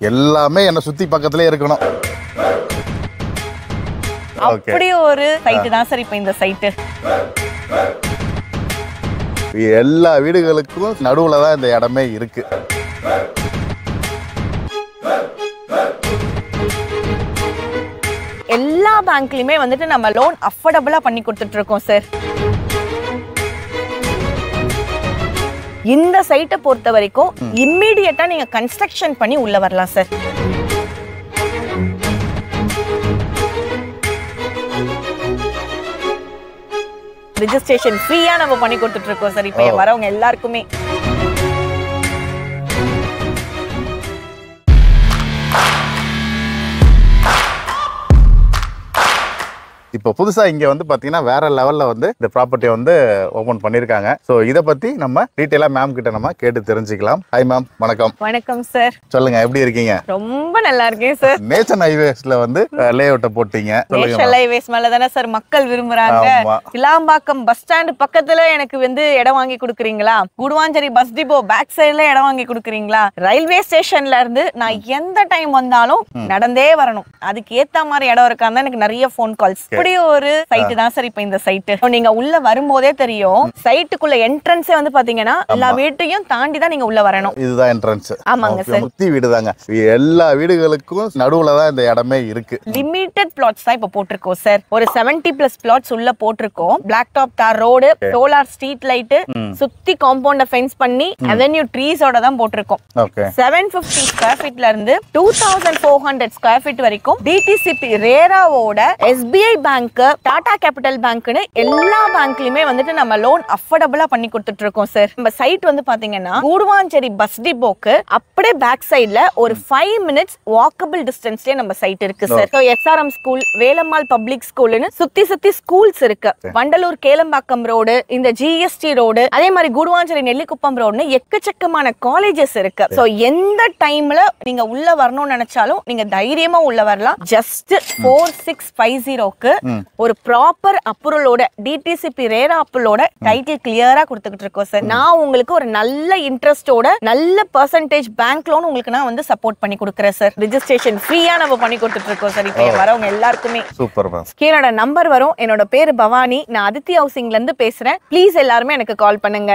எல்லாமே என்ன சுத்தி பக்கத்துலயே இருக்கணும். அப்படி ஒரு சைட் தான் சார் இப்போ இந்த சைட். எல்லா வீடுகளுக்கும் நடுவுல தான் இந்த இடமே இருக்கு. எல்லா பேங்க்லயுமே வந்துட்டு நம்ம லோன் அஃபோர்டபுளா பண்ணி கொடுத்துட்டு இருக்கோம் சார். இந்த சைட்டை பொறுத்த வரைக்கும் இம்மிடியட்டா நீங்க கன்ஸ்ட்ரக்ஷன் பண்ணி உள்ள வரலாம் சார். ரெஜிஸ்ட்ரேஷன் ஃப்ரீயா நம்ம பண்ணி கொடுத்துட்டு இருக்கோம் சார் இப்போ வரவங்க எல்லாருக்குமே. இப்போ புதுசா இங்க வந்து பாத்தீங்கன்னா வேற லெவல்ல வந்து இந்த ப்ராப்பர்ட்டியை வந்து ஓபன் பண்ணிருக்காங்க. சோ இத பத்தி நம்ம டீடைலா மேம் கிட்ட நம்ம கேட்டு தெரிஞ்சுக்கலாம். ஹாய் மேம், வணக்கம். வணக்கம் சார். சொல்லுங்க, எப்படி இருக்கீங்க? ரொம்ப நல்லா இருக்கேன் சார். நேஷனல் ஹைவேஸ்ல வந்து லேஅவுட் போட்டீங்க. நேஷனல் ஹைவேஸ் மேல தானே சார் மக்கள் விரும்புறாங்க. கிளாம்பாக்கம் பஸ் ஸ்டாண்ட் பக்கத்துல எனக்கு வந்து இடம் வாங்கி கொடுக்குறீங்களா? குடுவாஞ்சேரி பஸ் டிப்போ பேக் சைடுல இடம் வாங்கி கொடுக்குறீங்களா? ரயில்வே ஸ்டேஷன்ல இருந்து நான் எந்த டைம் வந்தாலும் நடந்தே வரணும், அதுக்கு ஏத்த மாதிரி இடம் இருக்கான்னு எனக்கு நிறைய போன் கால்ஸ். ஒரு சைட் தான் சார் இப்போ இந்த சைட். நீங்க உள்ள வரும்போதே தெரியும், சைட்டுக்குள்ள என்ட்ரன்ஸே வந்து பாத்தீங்கன்னா எல்லா வீட்டையும் தாண்டி தான் நீங்க உள்ள வரணும். இதுதான் என்ட்ரன்ஸ். ஆமாங்க சார். முத்தி வீடு தாங்க. எல்லா வீடுகளுக்கும் நடுவுல தான் இந்த இடமே இருக்கு. லிமிட்டட் பிளாட்ஸ் தான் இப்போ போட்டிருக்கோம் சார். ஒரு 70+ பிளாட்ஸ் உள்ள போட்டிருக்கோம். பிளாக் டாப் தார் ரோடு, சோலார் ஸ்ட்ரீட் லைட், சுத்தி காம்பவுண்ட ஃபென்ஸ் பண்ணி அவென்யூ ட்ரீஸோட தான் போட்டிருக்கோம். 750 ஸ்கொயர் ஃபீட்ல இருந்து 2400 ஸ்கொயர் ஃபீட் வரைக்கும் டிடிசிபி ரேராவோட SBI பேங்க், டாடா கேபிட்டல் பேங்க்னு எல்லா பேங்க்லயுமே வந்துட்டு நம்ம லோன் அஃபோர்டபுளா பண்ணி கொடுத்துட்டு இருக்கோம் சார். நம்ம சைட் வந்து பாத்தீங்கன்னா கூடுவாஞ்சேரி பஸ் டிப்போக்கு அப்படியே பேக் சைடுல ஒரு 5 மினிட்ஸ் வாக்கபிள் டிஸ்டன்ஸ்லயே நம்ம சைட் இருக்கு sir. SRM school, Velammal public ஸ்கூல்னு சுத்தி சுத்தி ஸ்கூல்ஸ் இருக்கு. வண்டலூர் கேளம்பாக்கம் ரோடு, இந்த GST ரோடு, அதே மாதிரி கூடுவாஞ்சேரி நெல்லிக்குப்பம் ரோடுன்னு எக்கச்சக்கமான காலேஜஸ் இருக்கு. சோ எந்த டைம்ல நீங்க உள்ள வரணும்னு நினைச்சாலும் நீங்க தைரியமா உள்ள வரலாம். ஜஸ்ட் 4650க்கு ஒரு ப்ராப்பர் அப்ரூவலோட டிடிசிபி ரேரா அப்ரூவலோட டைட்டில் கிளியரா கொடுத்துக்கிட்டு இருக்கோம் சார். நான் உங்களுக்கு ஒரு நல்ல இன்ட்ரெஸ்டோட நல்ல பெர்சன்டேஜ் பேங்க் லோன் உங்களுக்கு நான் வந்து சப்போர்ட் பண்ணி கொடுக்குறேன் சார். ரெஜிஸ்ட்ரேஷன் ஃப்ரீயா நம்ம பண்ணி கொடுத்துட்டு இருக்கோம் சார் இப்போ வரவங்க எல்லாருக்குமே. Super ma'am. என்னோட நம்பர் வரும். என்னோட பேரு பவானி. நான் அதித்தி ஹவுசிங்ல இருந்து பேசுறேன். ப்ளீஸ் எல்லாருமே எனக்கு கால் பண்ணுங்க.